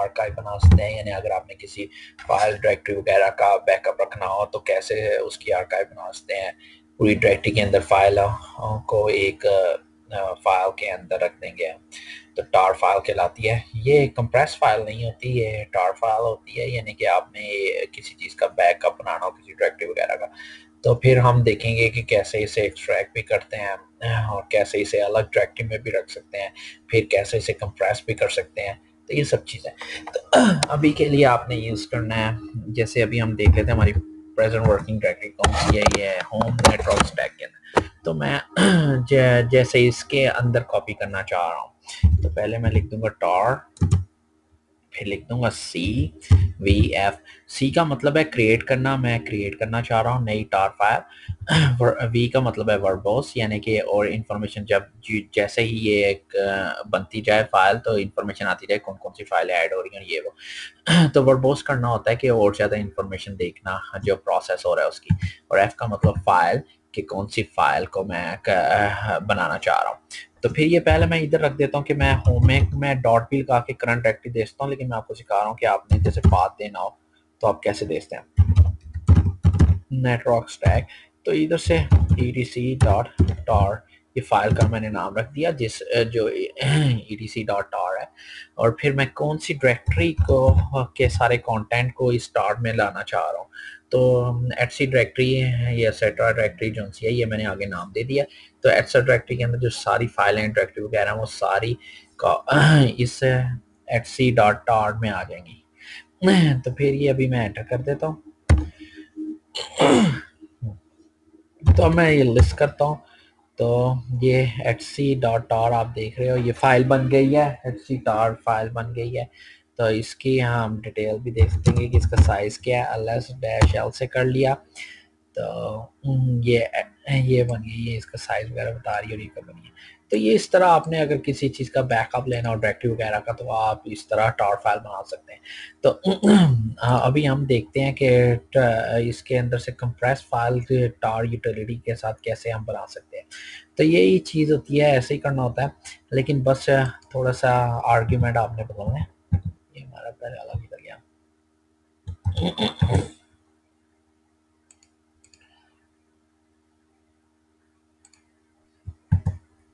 Archive बना सकते हैं, यानी अगर आपने किसी फाइल डायरेक्टरी वगैरह का बैकअप रखना हो तो कैसे उसकी आर्काइव बना सकते हैं। पूरी डायरेक्टरी के अंदर फाइल को एक फाइल के अंदर रख देंगे हम, तो टार फाइल कहलाती है। ये कंप्रेस फाइल नहीं होती, ये टार फाइल होती है, यानी कि आपने किसी चीज़ का बैकअप बनाना हो किसी डायरेक्टरी वगैरह का, तो फिर हम देखेंगे कि कैसे इसे एक्सट्रैक्ट भी करते हैं और कैसे इसे अलग डायरेक्टरी में भी रख सकते हैं, फिर कैसे इसे कंप्रेस भी कर सकते हैं। तो ये सब चीज़ें तो अभी के लिए आपने यूज़ करना है। जैसे अभी हम देख लेते हैं हमारी प्रेजेंट वर्किंग डायरेक्टरी कौन सी है, ये होम नेटवर्क स्टैक के अंदर। तो मैं जैसे इसके अंदर कॉपी करना चाह रहा हूँ, तो पहले मैं लिख दूंगा टार, फिर लिख दूंगा CVF। सी का मतलब है क्रिएट करना, मैं क्रिएट करना चाह रहा हूँ नई टार फाइल। वी का मतलब है वर्बोस, यानी कि और इन्फॉर्मेशन जब जैसे ही ये एक बनती जाए फाइल तो इन्फॉर्मेशन आती जाए कौन कौन सी फाइलें ऐड हो रही हैं ये वो। तो वर्बोस करना होता है कि और ज़्यादा इन्फॉर्मेशन देखना जो प्रोसेस हो रहा है उसकी। और एफ का मतलब फाइल, कि कौन सी फाइल को मैं बनाना चाह रहा हूँ। तो फिर ये पहले मैं इधर रख देता हूँ कि मैं होम में मैं डॉट भी लगा के करंट डायरेक्टरी देता हूँ, लेकिन मैं आपको सिखा रहा हूँ कि आपने जैसे पाथ देना हो तो आप कैसे देते हैं नेटवर्क स्टैक। तो इधर से etc.tar, ये फाइल का मैंने नाम रख दिया जिस जो etc.tar है। और फिर मैं कौन सी डायरेक्टरी को के सारे कंटेंट को इस tar में लाना चाह रहा हूँ, तो etc डायरेक्टरी है, ये etc डायरेक्टरी जो सी है ये मैंने आगे नाम दे दिया। तो etc डायरेक्टरी के अंदर जो सारी फाइलें डायरेक्टरी वगैरह वो सारी का इस etc.tar में आ जाएंगी। तो फिर ये अभी मैं एंटर कर देता हूँ। तो अब मैं ये लिस्ट करता हूँ, तो ये etc.tar आप देख रहे हो ये फाइल बन गई है, etc.tar फाइल बन गई है। तो इसकी यहाँ हम डिटेल भी देख सकते हैं कि इसका साइज क्या है, ls-l से कर लिया। तो ये बन गई है, इसका साइज वगैरह बता रही है और ये कब बनी है। तो ये इस तरह आपने अगर किसी चीज़ का बैकअप लेना हो डायरेक्टरी वगैरह का तो आप इस तरह टार फाइल बना सकते हैं। तो अभी हम देखते हैं कि इसके अंदर से कंप्रेस फाइल टार यूटिलिटी के साथ कैसे हम बना सकते हैं। तो यही चीज़ होती है, ऐसे ही करना होता है, लेकिन बस थोड़ा सा आर्ग्यूमेंट आपने बदलना है। ये हमारा पहले अलग कर गया।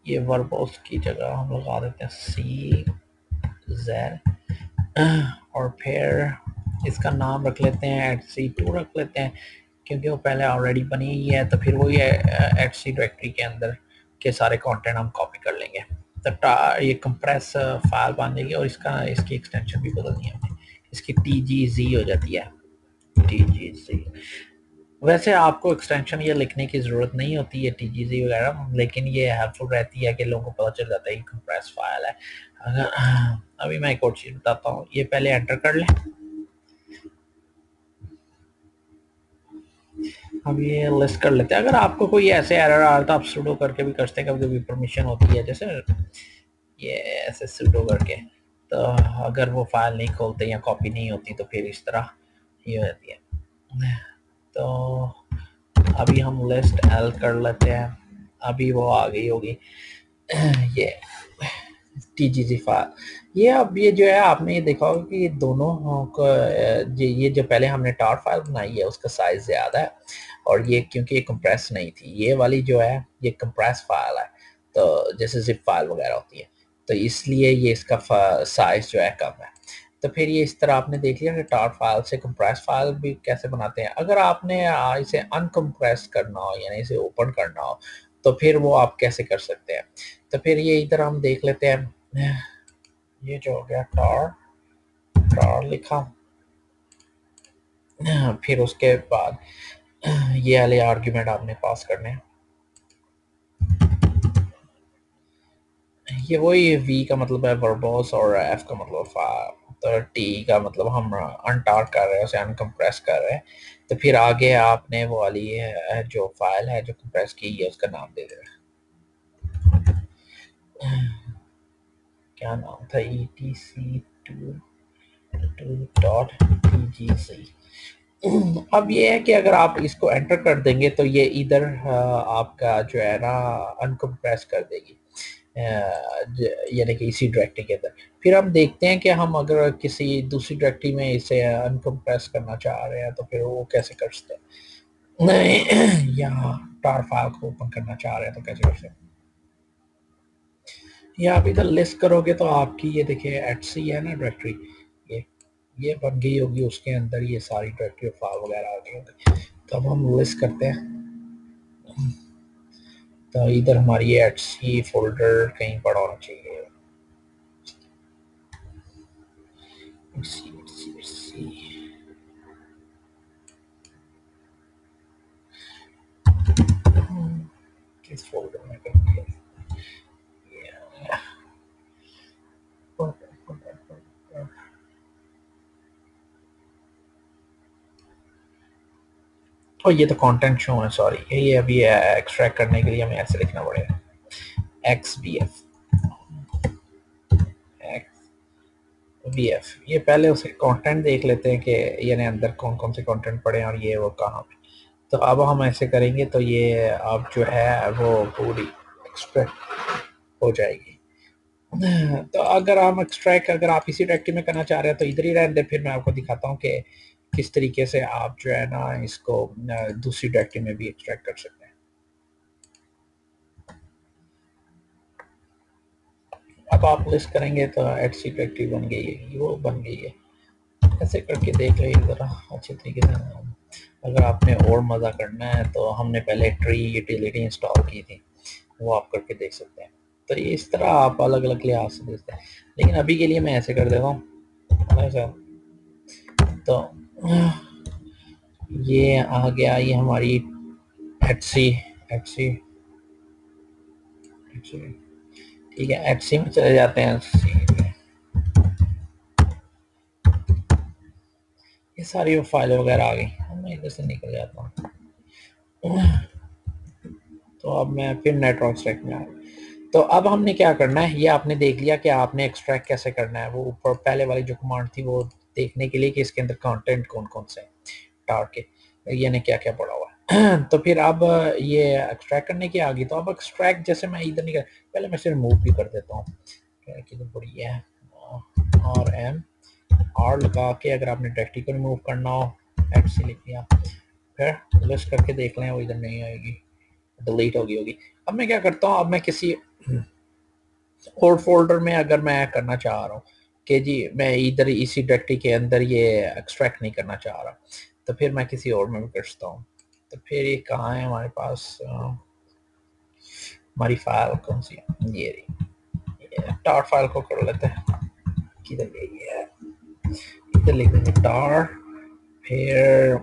ये वर्बोस की जगह हम लगा देते हैं CZ और फिर इसका नाम रख लेते हैं @C2 रख लेते हैं, क्योंकि वो पहले ऑलरेडी बनी हुई है। तो फिर वही @C डायरेक्टरी के अंदर के सारे कंटेंट हम कॉपी कर लेंगे। तो ये कंप्रेस फाइल बन जाएगी और इसकी एक्सटेंशन भी बदलनी है, इसकी TGZ हो जाती है, TGZ। वैसे आपको एक्सटेंशन ये लिखने की ज़रूरत नहीं होती है TGZ वगैरह, लेकिन ये हेल्पफुल रहती है कि लोगों को पता चल जाता है कि कंप्रेस फाइल है। अगर अभी मैं एक और चीज़ बताता हूँ, ये पहले एंटर कर लें। अब ये लिस्ट कर लेते हैं। अगर आपको कोई ऐसे एरर आ रहा तो आप सुडो करके भी कर सकते हैं, कभी कभी परमिशन होती है, जैसे ये ऐसे सुडो करके, तो अगर वो फाइल नहीं खोलते या कॉपी नहीं होती तो फिर इस तरह ये होती है। तो अभी हम लिस्ट एल कर लेते हैं, अभी वो आ गई होगी ये TGZ फाइल। ये अब ये जो है आपने ये देखा होगा कि ये दोनों ये जो पहले हमने टार फाइल बनाई है उसका साइज ज़्यादा है, और ये क्योंकि ये कंप्रेस नहीं थी, ये वाली जो है ये कंप्रेस फाइल है, तो जैसे जिप फाइल वगैरह होती है, तो इसलिए ये इसका साइज जो है कम है। तो फिर ये इस तरह आपने देख लिया कि टार फाइल से कंप्रेस फाइल भी कैसे बनाते हैं। अगर आपने इसे अनकम्प्रेस करना हो यानी इसे ओपन करना हो तो फिर वो आप कैसे कर सकते हैं। तो फिर ये इधर हम देख लेते हैं, ये जो हो गया टार टार लिखा, फिर उसके बाद ये वाले आर्ग्यूमेंट आपने पास करने हैं। ये वही वी का मतलब है वर्बोस और एफ का मतलब तो टी का मतलब हम अनटार कर रहे हैं, उसे अनकम्प्रेस कर रहे हैं। तो फिर आगे आपने वो वाली जो फाइल है जो कंप्रेस की है उसका नाम दे देना। क्या नाम था, etc2.tgc। अब ये है कि अगर आप इसको एंटर कर देंगे तो ये इधर आपका जो है ना अनकम्प्रेस कर देगी, यानी कि इसी डायरेक्टरी के अंदर। फिर हम देखते हैं कि हम अगर किसी दूसरी डायरेक्टरी में इसे अनकम्प्रेस करना चाह रहे हैं तो फिर वो कैसे कर सकते हैं, नहीं या tar फाइल को ओपन करना चाह रहे हैं तो कैसे कर सकते हैं। या आप इधर लिस्ट करोगे तो आपकी ये देखिए एटसी है ना डायरेक्टरी, ये ये बन गई होगी, उसके अंदर ये सारी डायरेक्टरी फाइल वगैरह आ गई होगी। तो अब हम लिस्ट करते हैं, तो इधर हमारी ये एटसी फोल्डर कहीं पड़ा होना चाहिए। किस फोल्डर में करनी है, और ये तो कंटेंट शो है, सॉरी ये अभी एक्सट्रैक्ट करने के लिए हमें ऐसे लिखना पड़ेगा XBF XBF। ये पहले उसे कंटेंट देख लेते हैं कि यानी अंदर कौन कौन से कंटेंट पड़े हैं और ये वो कहाँ पे। तो अब हम ऐसे करेंगे तो ये अब जो है वो पूरी एक्सट्रैक्ट हो जाएगी। तो अगर हम एक्सट्रैक्ट अगर आप इसी डायरेक्टरी में करना चाह रहे हैं तो इधर ही रहने दें, फिर मैं आपको दिखाता हूँ कि किस तरीके से आप जो है ना इसको दूसरी डायरेक्टरी में भी एक्सट्रैक्ट कर सकते हैं। अब आप लिस्ट करेंगे तो एटसी डायरेक्टरी बन गई है, वो बन गई है। ऐसे करके देख लीजिए ज़रा अच्छे तरीके से। अगर आपने और मज़ा करना है तो हमने पहले ट्री यूटिलिटी इंस्टॉल की थी, वो आप करके देख सकते हैं। तो इस तरह आप अलग अलग लिहाज से देखते हैं, लेकिन अभी के लिए मैं ऐसे कर देता हूँ ऐसा। तो ये आ गया, ये हमारी एटसी एटसी ठीक है, एटसी में चले जाते हैं। ये सारी फाइल वगैरह आ गई, मैं इधर से निकल जाता हूँ। तो अब मैं फिर नेटवर्क स्टैक में आ गया। तो अब हमने क्या करना है, ये आपने देख लिया कि आपने एक्सट्रैक्ट कैसे करना है। वो ऊपर पहले वाली जो कमांड थी वो देखने के लिए कि इसके अंदर कंटेंट कौन कौन से टार के यानी क्या क्या पड़ा हुआ है। तो फिर अब ये एक्सट्रैक्ट करने की आ गई। तो अब एक्सट्रैक्ट जैसे मैं इधर नहीं कर, पहले मैं इसे रिमूव भी कर देता हूँ, किधर पड़ी है R लगा के। अगर आपने डायरेक्टरी को रिमूव करना हो एटसी लिख दिया, फिर लिस्ट करके देख लें वो इधर नहीं आएगी, डिलीट होगी होगी। अब मैं क्या करता हूँ, अब मैं किसी और फोल्डर में अगर मैं करना चाह रहा हूँ कि जी मैं इधर इसी डायरेक्टरी के अंदर ये एक्सट्रैक्ट नहीं करना चाह रहा, तो फिर मैं किसी और में भी कर सकता हूँ। तो फिर ये कहाँ है हमारे पास, हमारी फाइल कौन सी है, ये रही। टार फाइल को कर लेते हैं, किधर गई है, इधर लिख देंगे टार। फिर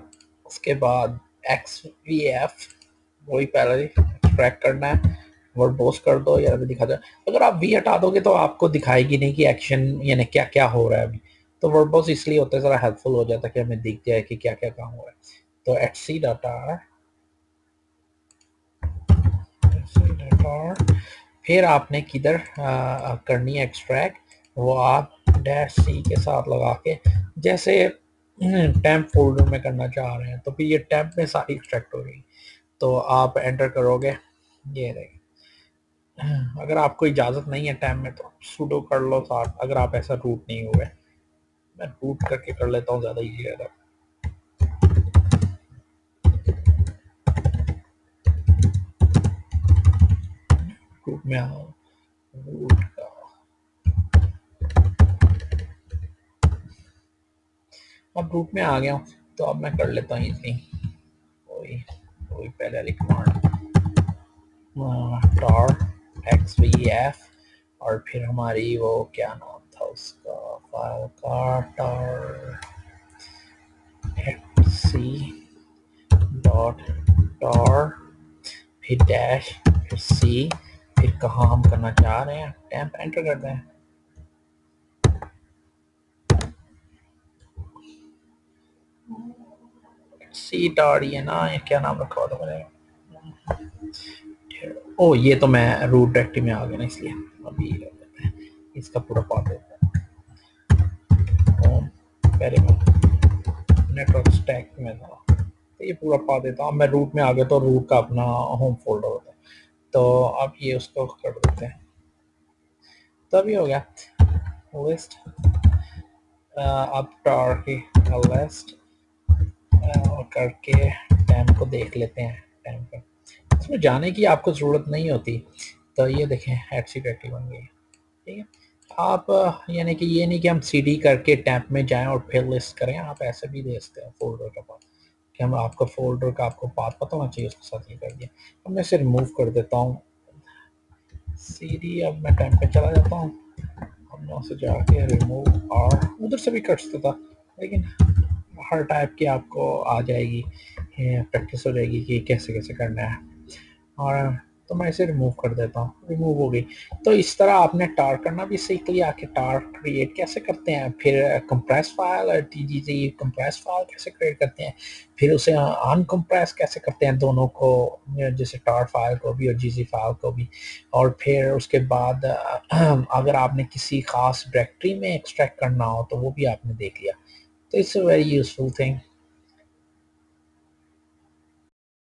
उसके बाद XVF, वही पहले एक्सट्रैक्ट करना है। वर्बोस कर दो या अभी दिखा दो। अगर आप वी हटा दोगे तो आपको दिखाएगी नहीं कि एक्शन यानी क्या क्या हो रहा है अभी। तो वर्बोस इसलिए होता है, ज़रा हेल्पफुल हो जाता है कि हमें दिख जाए कि क्या क्या काम हो रहा है। तो एटसी डाटा फिर आपने किधर करनी है एक्सट्रैक्ट, वो आप डैश सी के साथ लगा के जैसे टेम्प फोल्डर में करना चाह रहे हैं तो फिर ये टेम्प में सारी एक्सट्रैक्ट हो गई। तो आप एंटर करोगे, ये रहेगी। अगर आपको इजाज़त नहीं है टाइम में तो सुडो कर लो साथ, अगर आप ऐसा रूट नहीं हुए। मैं रूट करके कर लेता हूँ, ज़्यादा इजी रहता है। रूट में आओ, रूट का अब रूट में आ गया हूँ। तो अब मैं कर लेता हूँ इजी, वही वही पहले वाली कमांड tar XVF, और फिर हमारी वो क्या नाम था उसका फाइल का, tar xc डॉट tar, फिर डैश, फिर सी, फिर कहाँ हम करना चाह रहे हैं टेम्प एंटर करते हैं। सी tar ये ना, ये क्या नाम रखा हुआ था मैंने, ओ ये तो मैं रूट डायरेक्टरी में आ गया ना, इसलिए अभी इसका पूरा पाथ देता है। होम, पहले मैं नेटवर्क स्टैक में था तो ये पूरा पा देता हूँ। मैं रूट में आ गया तो रूट का अपना होम फोल्डर होता है। तो अब ये उसको कर देते हैं तभी हो गया लिस्ट। अब टार की लिस्ट करके टाइम को देख लेते हैं। टाइम पर इसमें जाने की आपको ज़रूरत नहीं होती। तो ये देखें एटसी डायरेक्टरी बन गई। ठीक है, आप यानी कि ये नहीं कि हम सीडी करके टैप में जाएं और फिर लिस्ट करें, आप ऐसे भी दे सकते हैं फोल्डर का पाथ कि हम आपका फोल्डर का आपको पाथ पता होना चाहिए, उसके साथ ये कर दिया। अब मैं इसे रिमूव कर देता हूँ सीडी। अब मैं टाइम पे चला जाता हूँ, हम यहाँ से जाके रिमूव और उधर से भी कर सकता था, लेकिन हर टाइप की आपको आ जाएगी, प्रैक्टिस हो जाएगी कि कैसे कैसे करना है। और तो मैं इसे रिमूव कर देता हूँ, रिमूव हो गई। तो इस तरह आपने टार करना भी सीख लिया कि टार क्रिएट कैसे करते हैं, फिर कंप्रेस फाइल और टीजीजी कंप्रेस फाइल कैसे क्रिएट करते हैं, फिर उसे अनकम्प्रेस कैसे करते हैं दोनों को, जैसे टार फाइल को भी और जीजी फाइल को भी। और फिर उसके बाद अगर आपने किसी खास डायरेक्टरी में एक्सट्रैक्ट करना हो तो वो भी आपने देख लिया। तो it's a very useful thing.